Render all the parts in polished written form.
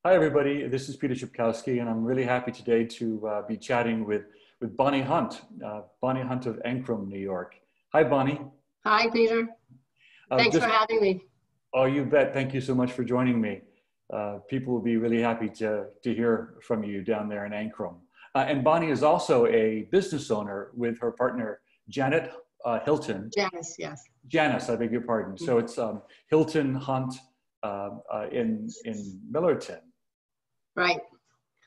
Hi, everybody. This is Peter Cipkowski, and I'm really happy today to be chatting with Bonnie Hundt, Bonnie Hundt of Ancram, New York. Hi, Bonnie. Hi, Peter. Thanks for having me. Oh, you bet. Thank you so much for joining me. People will be really happy to hear from you down there in Ancram. And Bonnie is also a business owner with her partner, Janet Hilton. Janice, yes. Janice, I beg your pardon. Mm-hmm. So it's Hilton Hunt in Millerton. Right.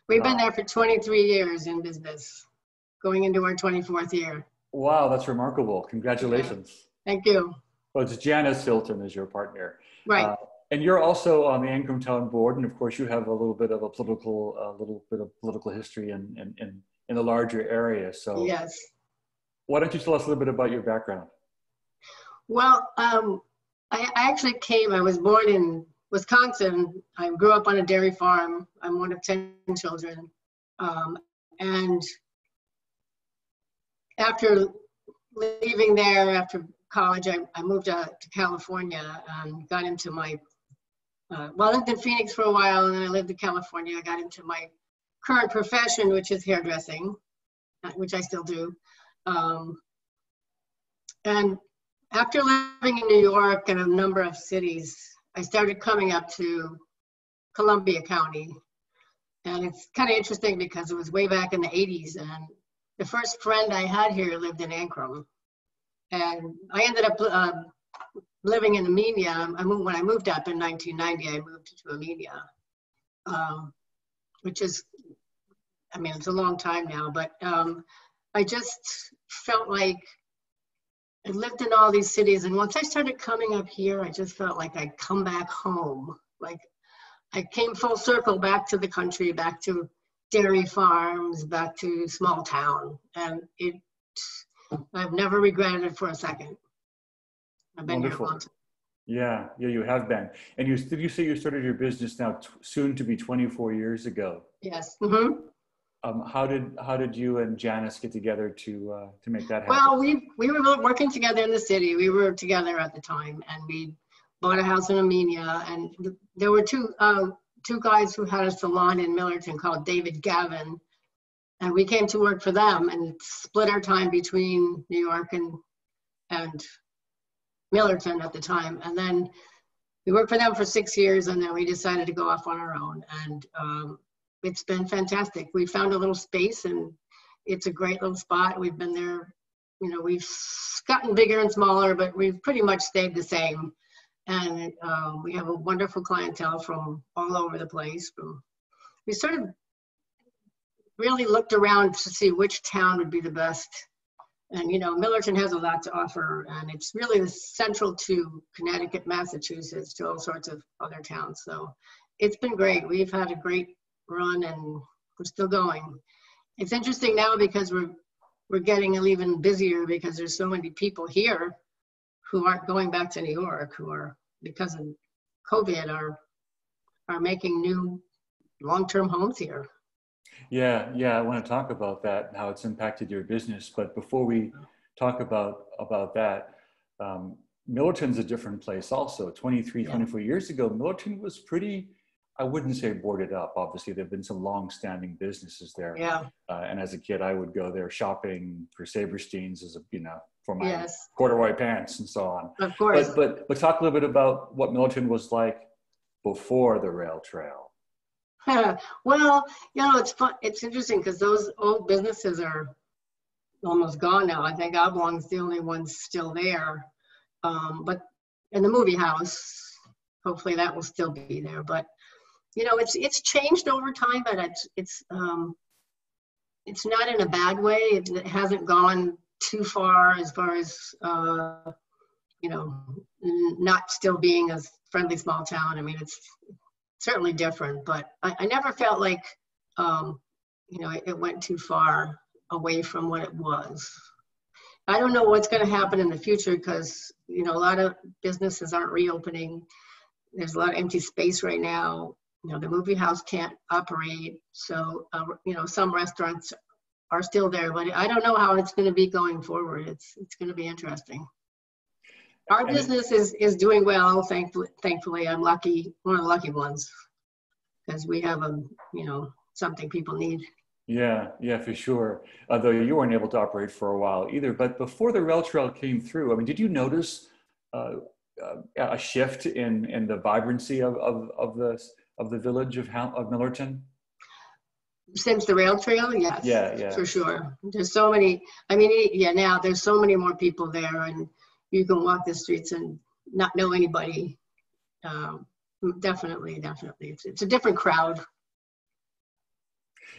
We've been there for 23 years in business, going into our 24th year. Wow, that's remarkable. Congratulations. Yeah. Thank you. Well, it's Janice Hilton as your partner. Right. And you're also on the Ancram Town Board, and of course you have a little bit of political history in the larger area. So yes. Why don't you tell us a little bit about your background? Well, I actually I was born in Wisconsin. I grew up on a dairy farm. I'm one of 10 children. And after leaving there, after college, I moved to California and got into I lived in Phoenix for a while, and then I lived in California. I got into my current profession, which is hairdressing, which I still do. And after living in New York and a number of cities, I started coming up to Columbia County. And it's kind of interesting because it was way back in the 80s, and the first friend I had here lived in Ancram. And I ended up living in Amenia. When I moved up in 1990, I moved to Amenia, which is, it's a long time now, but I just felt like I lived in all these cities, and once I started coming up here, I just felt like I'd come back home. Like I came full circle back to the country, back to dairy farms, back to small town, and I've never regretted it for a second. I've been Wonderful. Here a long time. Yeah, you have been. And did you say you started your business now soon to be 24 years ago? Yes. Mm-hmm. How did you and Janice get together to make that happen? Well, we were working together in the city. We were together at the time, and we bought a house in Amenia. And there were two guys who had a salon in Millerton called David Gavin, and we came to work for them and split our time between New York and Millerton at the time. And then we worked for them for 6 years, and then we decided to go off on our own. And it's been fantastic. We found a little space, and it's a great little spot. We've been there, we've gotten bigger and smaller, but we've pretty much stayed the same. And we have a wonderful clientele from all over the place. We sort of really looked around to see which town would be the best. And, Millerton has a lot to offer, and it's really central to Connecticut, Massachusetts, to all sorts of other towns. So it's been great. We've had a great run, and we're still going. It's interesting now because we're getting even busier because there's so many people here who aren't going back to New York, who are, because of COVID, are making new long-term homes here. Yeah, I want to talk about that and how it's impacted your business. But before we talk about that, Millerton's a different place also. 24 years ago, Millerton was pretty, I wouldn't say boarded up. Obviously, there have been some long-standing businesses there. Yeah. And as a kid, I would go there shopping for Sabersteins for my corduroy pants and so on. Of course. But talk a little bit about what Millerton was like before the rail trail. Well, it's fun. It's interesting because those old businesses are almost gone now. I think Oblong's the only one still there. But in the movie house, hopefully that will still be there. But it's changed over time, but it's not in a bad way. It hasn't gone too far as not still being a friendly small town. It's certainly different, but I never felt like it went too far away from what it was. I don't know what's going to happen in the future because a lot of businesses aren't reopening. There's a lot of empty space right now. The movie house can't operate. So, some restaurants are still there, but I don't know how it's going to be going forward. It's going to be interesting. Our business is doing well, thankfully. I'm lucky, one of the lucky ones. because we have something people need. Yeah, yeah, for sure. Though you weren't able to operate for a while either. But before the rail trail came through, I mean, did you notice a shift in the vibrancy of the village of Millerton? Since the rail trail, yes, Yeah, yeah. for sure. There's so many. I mean, yeah, now there's so many more people there, and you can walk the streets and not know anybody. Definitely. It's a different crowd.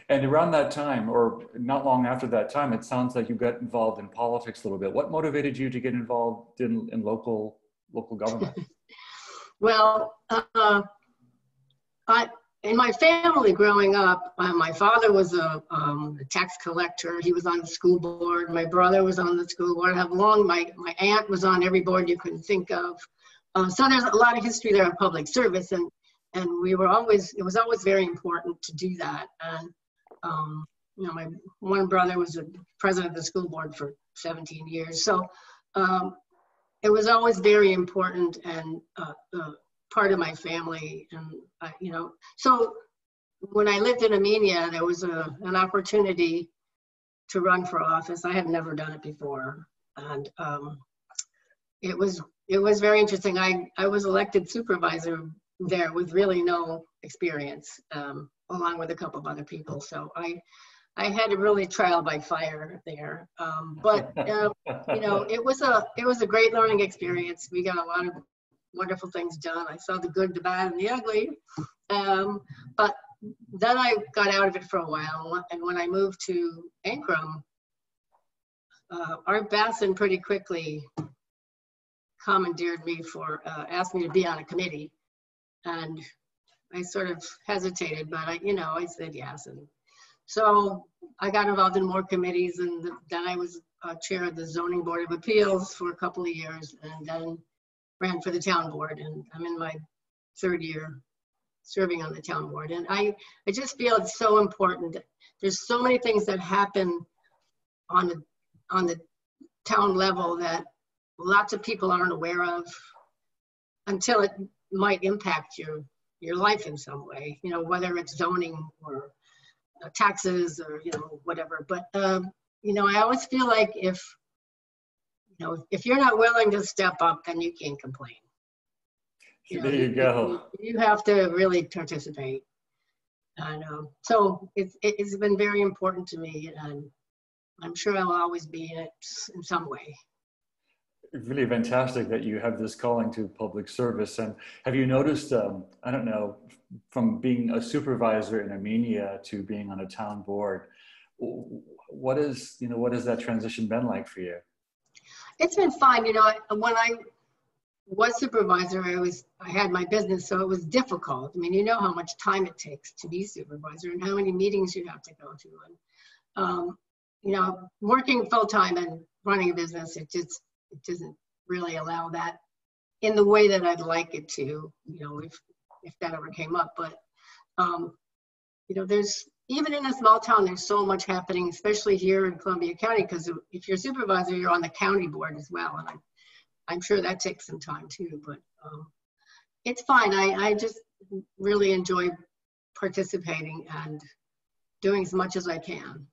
And around that time, or not long after that time, it sounds like you got involved in politics a little bit. What motivated you to get involved in local government? Well, in my family growing up, my father was a tax collector. He was on the school board. My brother was on the school board. My aunt was on every board you can think of. So there's a lot of history there of public service, and it was always very important to do that. And my one brother was a president of the school board for 17 years. So it was always very important and part of my family. And, so when I lived in Armenia, there was an opportunity to run for office. I had never done it before. And it was very interesting. I was elected supervisor there with really no experience, along with a couple of other people. So I had a really trial by fire there. But it was a great learning experience. We got a lot of wonderful things done. I saw the good, the bad, and the ugly. But then I got out of it for a while. And when I moved to Ancram, Art Basson pretty quickly commandeered me asked me to be on a committee. And I sort of hesitated, but I said yes. And so I got involved in more committees, and then I was chair of the Zoning Board of Appeals for a couple of years, and then ran for the town board. And I'm in my third year serving on the town board. And I just feel it's so important. There's so many things that happen on the town level that lots of people aren't aware of until it might impact your life in some way, whether it's zoning or taxes or, whatever. But, I always feel like if you're not willing to step up, then you can't complain. There you go. You have to really participate. So it's been very important to me, and I'm sure I'll always be in it in some way. Really fantastic that you have this calling to public service. And have you noticed, I don't know, from being a supervisor in Armenia to being on a town board, what has that transition been like for you? It's been fine. When I was supervisor, I had my business, so it was difficult. I mean, you know how much time it takes to be supervisor and how many meetings you have to go to. And, working full time and running a business, it doesn't really allow that in the way that I'd like it to, if that ever came up. But, there's, even in a small town, there's so much happening, especially here in Columbia County, because if you're supervisor, you're on the county board as well. And I'm sure that takes some time too, but it's fine. I just really enjoy participating and doing as much as I can.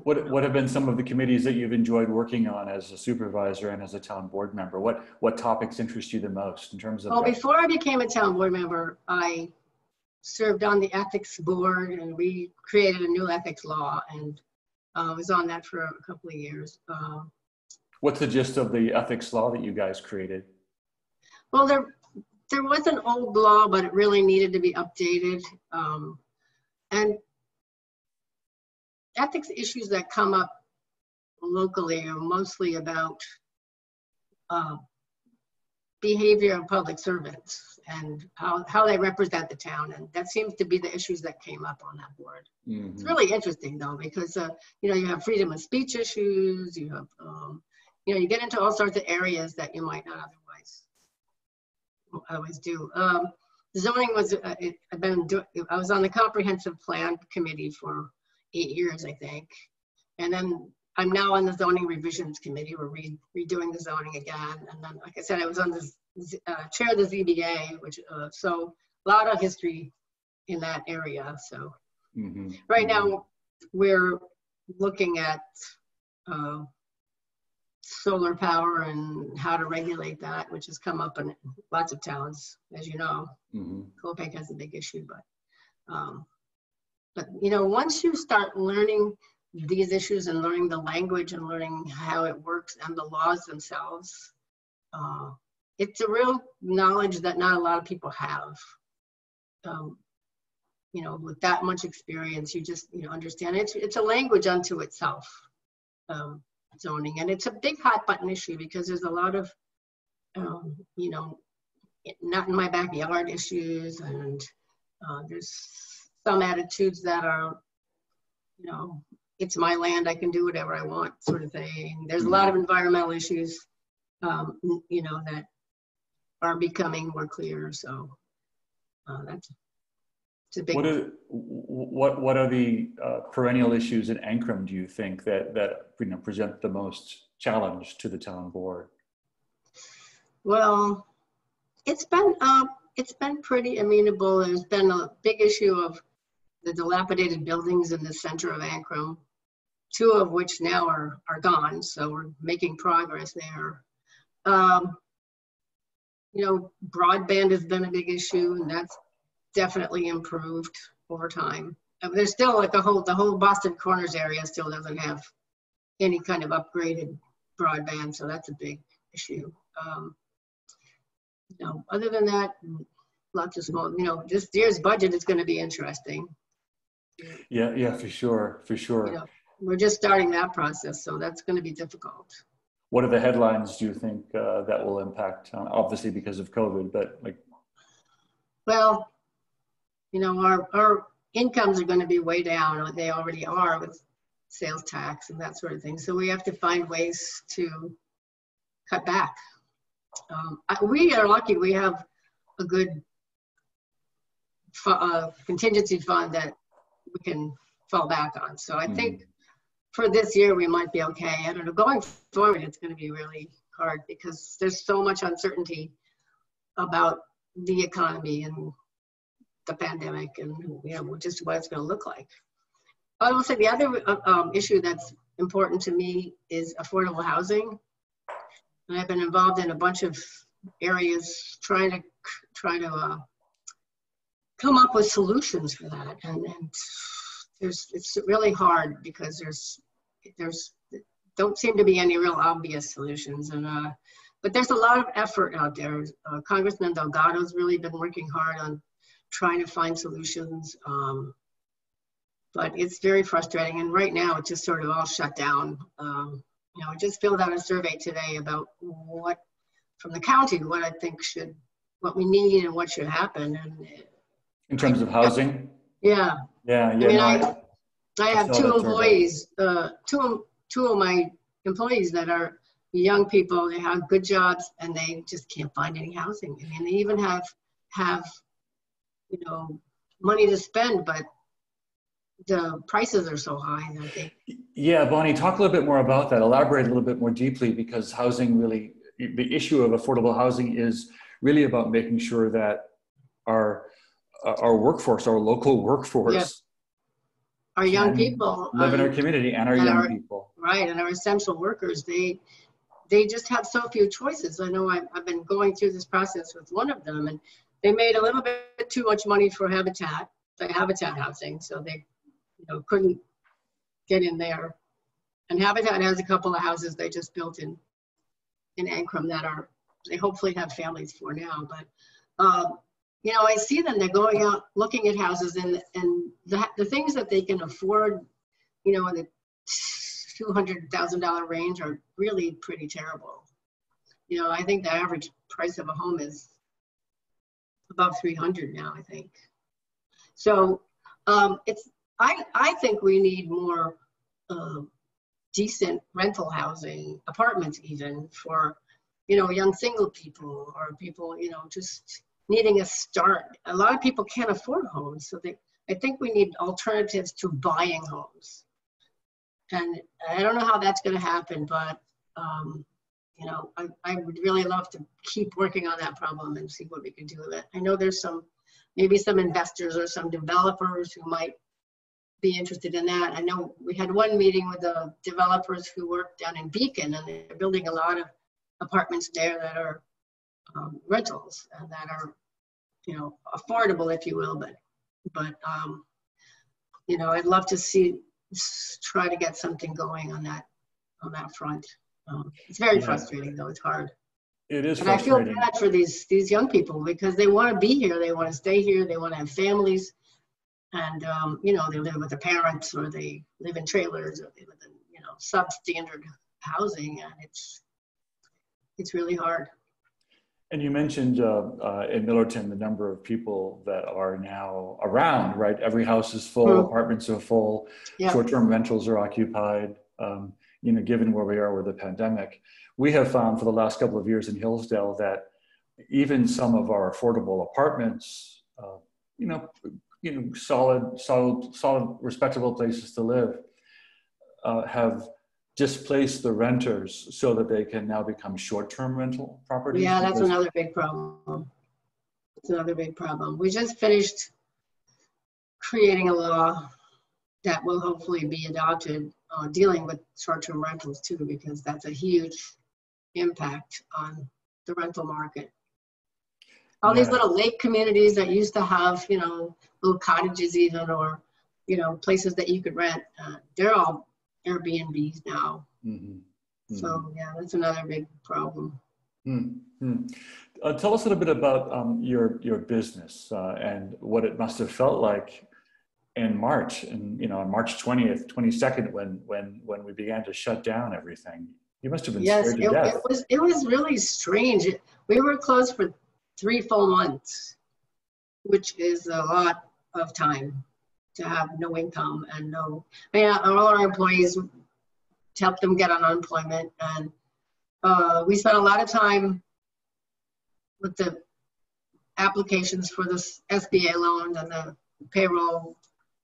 What have been some of the committees that you've enjoyed working on as a supervisor and as a town board member? What topics interest you the most in terms of? Well, before I became a town board member, I served on the ethics board, and we created a new ethics law, and was on that for a couple of years. What's the gist of the ethics law that you guys created? Well, there was an old law, but it really needed to be updated. And ethics issues that come up locally are mostly about behavior of public servants and how they represent the town. And that seems to be the issues that came up on that board. Mm-hmm. It's really interesting though, because, you have freedom of speech issues, you have, you get into all sorts of areas that you might not otherwise do. Zoning was, I was on the comprehensive plan committee for 8 years, I think. And then I'm now on the zoning revisions committee. We're redoing the zoning again. And then, like I said, I was on the chair of the ZBA, which, so a lot of history in that area. So Mm-hmm. right Mm-hmm. now we're looking at solar power and how to regulate that, which has come up in lots of towns, as you know. Mm-hmm. Kopek has a big issue, but you know, once you start learning these issues and learning the language and learning how it works and the laws themselves, it's a real knowledge that not a lot of people have. You know, with that much experience, you just, you know, understand it's a language unto itself, zoning, and it's a big hot button issue because there's a lot of, you know, not in my backyard issues, and there's some attitudes that are, you know, it's my land, I can do whatever I want, sort of thing. There's a lot of environmental issues, you know, that are becoming more clear. So it's a big. What are the perennial issues in Ancram, do you think, that you know, present the most challenge to the town board? Well, it's been pretty amenable. There's been a big issue of the dilapidated buildings in the center of Ancram, 2 of which now are gone. So we're making progress there. You know, broadband has been a big issue, and that's definitely improved over time. There's still like the whole Boston Corners area still doesn't have any kind of upgraded broadband, so that's a big issue. You know, other than that, lots of small, you know, this year's budget is going to be interesting. Yeah, for sure. You know, we're just starting that process, so that's going to be difficult. What are the headlines, do you think, that will impact, obviously because of COVID, but like? Well, you know, our incomes are going to be way down, or they already are with sales tax and that sort of thing. So we have to find ways to cut back. We are lucky we have a good contingency fund that we can fall back on. So I think for this year, we might be okay. I don't know, going forward, it's going to be really hard because there's so much uncertainty about the economy and the pandemic and, you know, just what it's going to look like. I will say the other issue that's important to me is affordable housing. And I've been involved in a bunch of areas trying to come up with solutions for that. And it's really hard because there's don't seem to be any real obvious solutions. And but there's a lot of effort out there. Congressman Delgado's really been working hard on trying to find solutions. But it's very frustrating. And right now it's just sort of all shut down. You know, I just filled out a survey today about what, from the county, what I think what we need and what should happen. And in terms of housing? Yeah. I mean, I have 2 employees, two of my employees that are young people. They have good jobs and they just can't find any housing. I mean, they even have, you know, money to spend, but the prices are so high that they. Yeah, Bonnie, talk a little bit more about that. Elaborate a little bit more deeply, because housing really, the issue of affordable housing is really about making sure that our workforce, our local workforce, yeah, our young people live in our community, and our young people. Right, and our essential workers, they just have so few choices. I know I've been going through this process with one of them, and they made a little bit too much money for Habitat housing, so they, you know, couldn't get in there. And Habitat has a couple of houses they just built in Ancram that they hopefully have families for now. But you know, I see them, they're going out looking at houses, and the things that they can afford, you know, in the $200,000 range are really pretty terrible. You know, I think the average price of a home is about $300 now, I think. So I think we need more decent rental housing, apartments even, for, you know, young single people or people, you know, just needing a start. A lot of people can't afford homes, so I think we need alternatives to buying homes. And I don't know how that's going to happen, but you know, I would really love to keep working on that problem and see what we can do with it. I know there's some maybe some investors or some developers who might be interested in that. I know we had one meeting with the developers who work down in Beacon, and they're building a lot of apartments there that are rentals and that are, you know, affordable, if you will. But you know, I'd love to try to get something going on that front. It's very frustrating, though. It's hard. It is but frustrating. I feel bad for these young people because they want to be here, they want to stay here, they want to have families, and you know, they live with their parents, or they live in trailers, or they live in, you know, substandard housing, and it's really hard. And you mentioned in Millerton the number of people that are now around, right? Every house is full, apartments are full, short-term rentals are occupied. You know, given where we are with the pandemic, we have found for the last couple of years in Hillsdale that even some of our affordable apartments, you know, solid, respectable places to live, have displaced the renters so that they can now become short-term rental properties. Yeah, that's another big problem. It's another big problem. We just finished creating a law that will hopefully be adopted, dealing with short-term rentals too, because that's a huge impact on the rental market. All these little lake communities that used to have, you know, little cottages even, or, you know, places that you could rent, they're all Airbnbs now. So yeah, that's another big problem. Tell us a little bit about your business and what it must have felt like in March, and you know, on March 20th, 22nd, when we began to shut down everything. You must have been scared to death. It was really strange. We were closed for 3 full months, which is a lot of time to have no income and no. I mean, all our employees helped them get on unemployment, and we spent a lot of time with the applications for the SBA loan and the payroll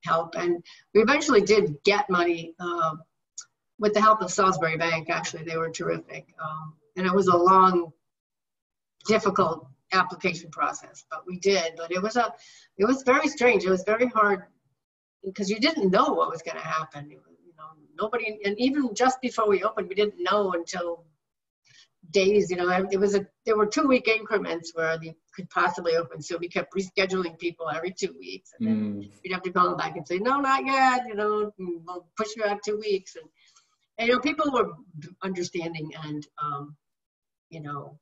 help, and we eventually did get money with the help of Salisbury Bank. Actually, they were terrific, and it was a long, difficult application process, but we did. But it was very strange. It was very hard because you didn't know what was going to happen. You know, nobody, and even just before we opened, we didn't know until days. You know, there were 2-week increments where they could possibly open, so we kept rescheduling people every 2 weeks, and then we'd have to call them back and say, no, not yet. You know, we'll push you out 2 weeks, and you know, people were understanding and you know,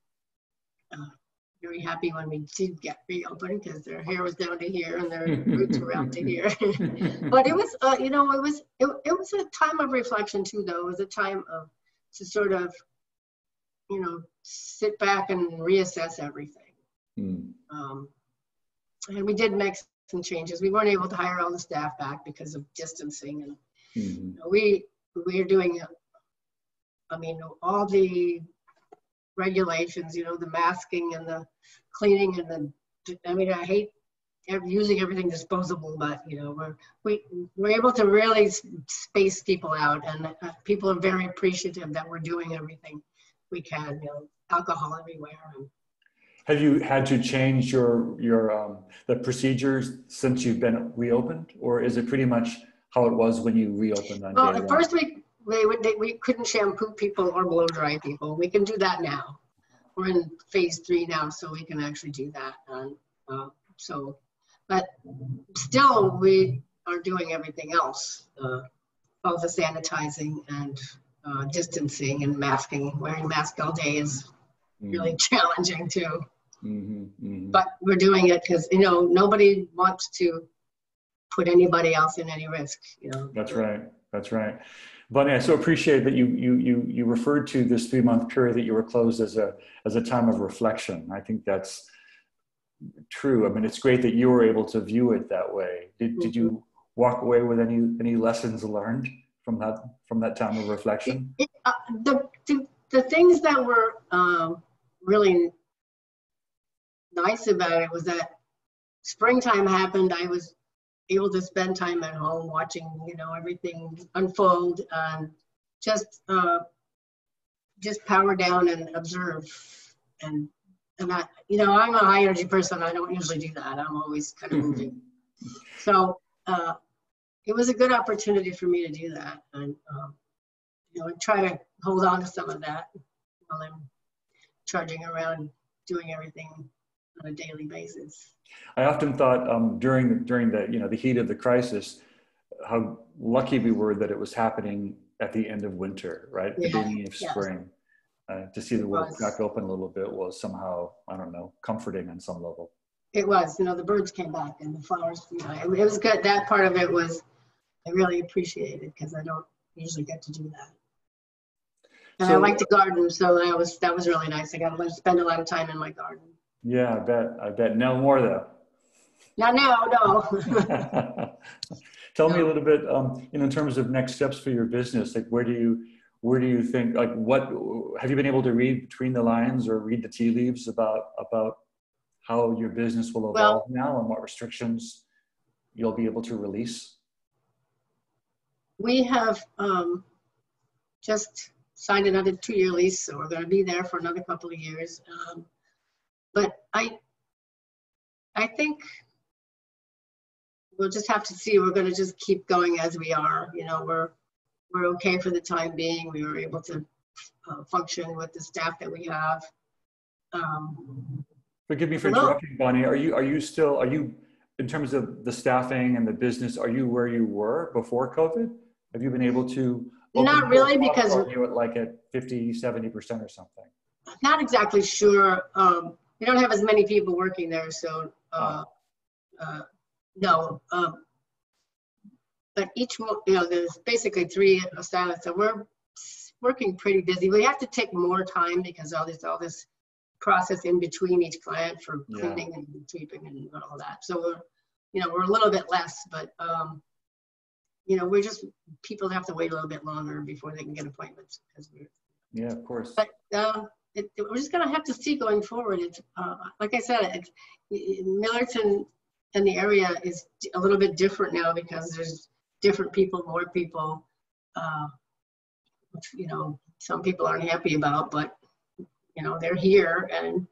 very happy when we did get reopened, because their hair was down to here and their roots were out to here. But it was, you know, it was a time of reflection too, though. It was a time to sort of, you know, sit back and reassess everything. And we did make some changes. We weren't able to hire all the staff back because of distancing, and you know, we're doing, I mean, all the regulations, you know, the masking and the cleaning and I mean, I hate using everything disposable, but you know, we're able to really space people out, and people are very appreciative that we're doing everything we can. You know, alcohol everywhere. Have you had to change your the procedures since you've been reopened, or is it pretty much how it was when you reopened on day one? At first we couldn't shampoo people or blow dry people. We can do that now. We're in phase 3 now, so we can actually do that. But still, we are doing everything else. All the sanitizing and distancing and masking. Wearing masks all day is really challenging too. But we're doing it because, you know, nobody wants to put anybody else in any risk. You know. That's right. That's right. Bonnie, I so appreciate that you referred to this 3-month period that you were closed as a time of reflection. I think that's true. I mean, it's great that you were able to view it that way. Did you walk away with any lessons learned from that time of reflection? The things that were really nice about it was that springtime happened. I was able to spend time at home watching, you know, everything unfold, and just power down and observe and And I'm a high energy person. I don't usually do that. I'm always kind of moving. So it was a good opportunity for me to do that. And, I try to hold on to some of that while I'm trudging around doing everything on a daily basis. I often thought during the heat of the crisis, how lucky we were that it was happening at the end of winter, right? The beginning of spring. To see the world crack open a little bit was somehow, I don't know, comforting on some level. It was, the birds came back and the flowers, it was good. That part of it was, I really appreciated because I don't usually get to do that. And I like to garden, so that was really nice. I got to spend a lot of time in my garden. Yeah, I bet. No more though. Not now, no. Tell me a little bit, in terms of next steps for your business. Like, where do you think? Like, what have you been able to read between the lines or read the tea leaves about how your business will evolve now and what restrictions you'll be able to release? We have just signed another 2-year lease, so we're going to be there for another couple of years. But I think we'll just have to see. We're going to just keep going as we are. We're okay for the time being. We were able to function with the staff that we have. Forgive me for interrupting, Bonnie. Are you in terms of the staffing and the business, are you where you were before COVID? Have you been able to? Not really, because you at like at 50, 70% or something. Not exactly sure. We don't have as many people working there, so no. But there's basically 3 stylists, so we're working pretty busy. We have to take more time because all this process in between each client for cleaning and sweeping and all that. So we're a little bit less, but we're just, people have to wait a little bit longer before they can get appointments. Yeah, of course. But we're just gonna have to see going forward. It's like I said, Millerton and the area is a little bit different now because there's different people, more people, which some people aren't happy about, but they're here, and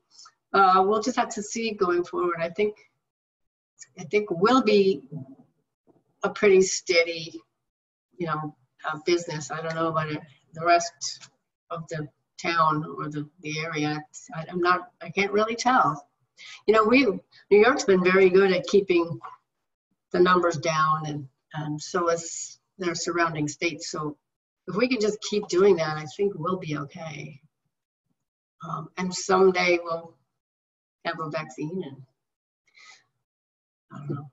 we'll just have to see going forward. I think we'll be a pretty steady, business. I don't know about the rest of the town or the area. I can't really tell. New York's been very good at keeping the numbers down, and so is their surrounding states. So if we can just keep doing that, I think we'll be okay. And someday we'll have a vaccine, and I don't know.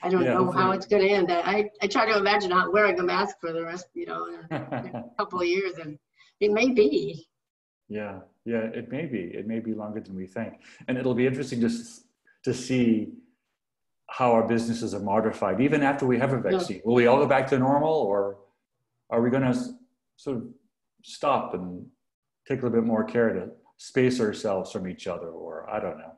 I don't know how it's going to end. I try to imagine wearing a mask for the rest, in a couple of years, and it may be. Yeah, it may be. It may be longer than we think, and it'll be interesting to see how our businesses are modified even after we have a vaccine. Yeah. Will we all go back to normal, or are we going to sort of stop and take a little bit more care to space ourselves from each other, or I don't know.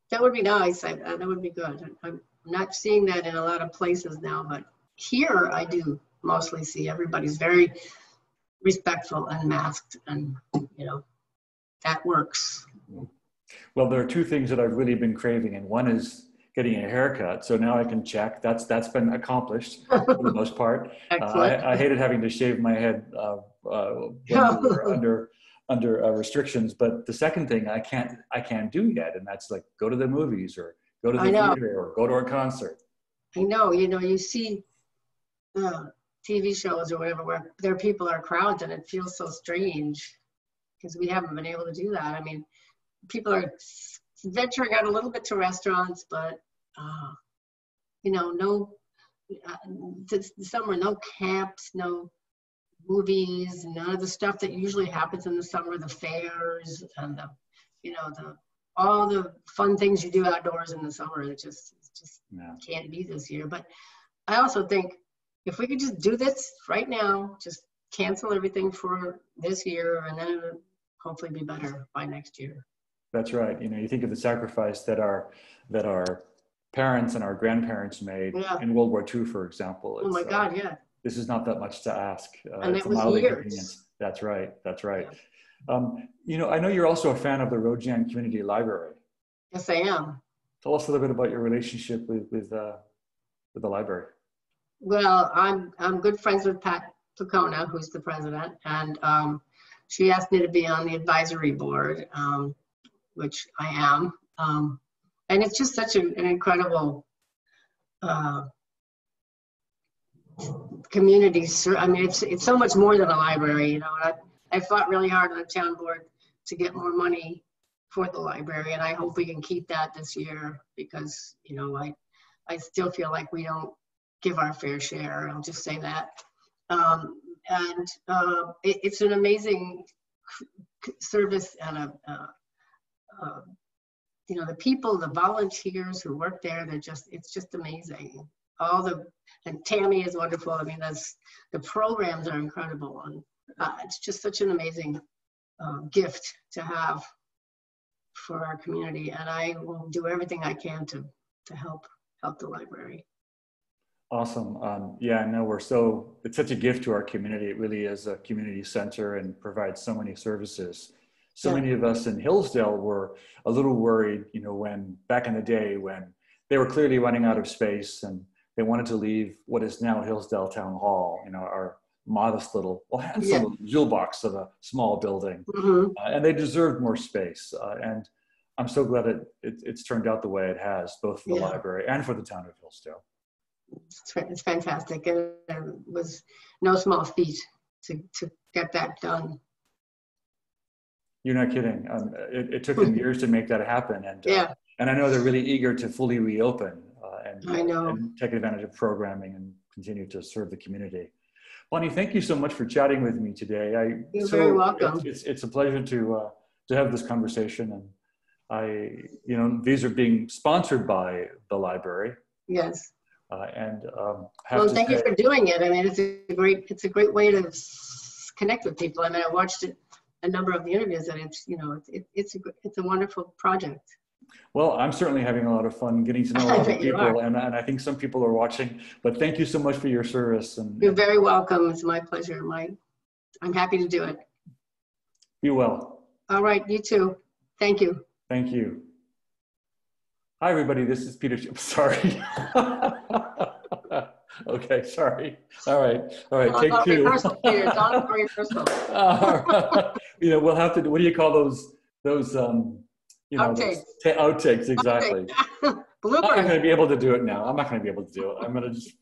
That would be nice. That would be good. I'm not seeing that in a lot of places now, but here I do mostly see everybody's very respectful and masked, and that works. Well, there are 2 things that I've really been craving, and one is getting a haircut. So now I can check. That's been accomplished for the most part. I hated having to shave my head when we were under restrictions. But the second thing I can't do yet, and that's like go to the movies or go to the theater or go to a concert. I know. You see TV shows or whatever where their people are crowds, and it feels so strange because we haven't been able to do that. I mean, people are venturing out a little bit to restaurants, but this summer, no camps, no movies, none of the stuff that usually happens in the summer, the fairs and all the fun things you do outdoors in the summer. It just can't be this year. But I also think if we could just do this right now, just cancel everything for this year, and then it'll hopefully be better by next year. That's right. You think of the sacrifice that our parents and our grandparents made in World War II, for example. Oh my God, yeah. This is not that much to ask. And it was years. That's right. Yeah. You know, I know you're also a fan of the Roe Jan Community Library. Yes, I am. Tell us a little bit about your relationship with the library. Well, I'm good friends with Pat Placona, who's the president, and she asked me to be on the advisory board, which I am. And it's just such an incredible community. I mean, it's so much more than a library, you know. And I fought really hard on the town board to get more money for the library, and I hope we can keep that this year because, you know, I still feel like we don't give our fair share. I'll just say that. It's an amazing service, and you know, the people, the volunteers who work there, it's just amazing. And Tammy is wonderful. I mean, the programs are incredible, and it's just such an amazing gift to have for our community. And I will do everything I can to help the library. Awesome. Yeah, no, it's such a gift to our community. It really is a community center and provides so many services. So many of us in Hillsdale were a little worried, you know, back in the day when they were clearly running out of space and they wanted to leave what is now Hillsdale Town Hall, you know, our modest little, handsome jewel box of a small building. Mm-hmm. And they deserved more space. And I'm so glad it's turned out the way it has, both for the library and for the town of Hillsdale. It's fantastic. And it was no small feat to get that done. You're not kidding. It took them years to make that happen. And I know they're really eager to fully reopen and take advantage of programming and continue to serve the community. Bonnie, thank you so much for chatting with me today. You're very welcome. It's a pleasure to have this conversation. And these are being sponsored by the library. Yes. Thank you for doing it. I mean, it's a great way to connect with people. I mean, I watched a number of the interviews, and it's a wonderful project. Well, I'm certainly having a lot of fun getting to know a lot of people, and I think some people are watching. But thank you so much for your service. And you're very welcome. It's my pleasure. I'm happy to do it. Be well. All right, you too. Thank you. Thank you. Hi, everybody. This is Peter. Sorry. Okay, sorry. All right. Take two. Rehearsal, Peter. It's on for rehearsal. You know, we'll have to. What do you call those? Outtakes. Outtakes, exactly. Bloopers. I'm not going to be able to do it now. I'm not going to be able to do it. I'm going to just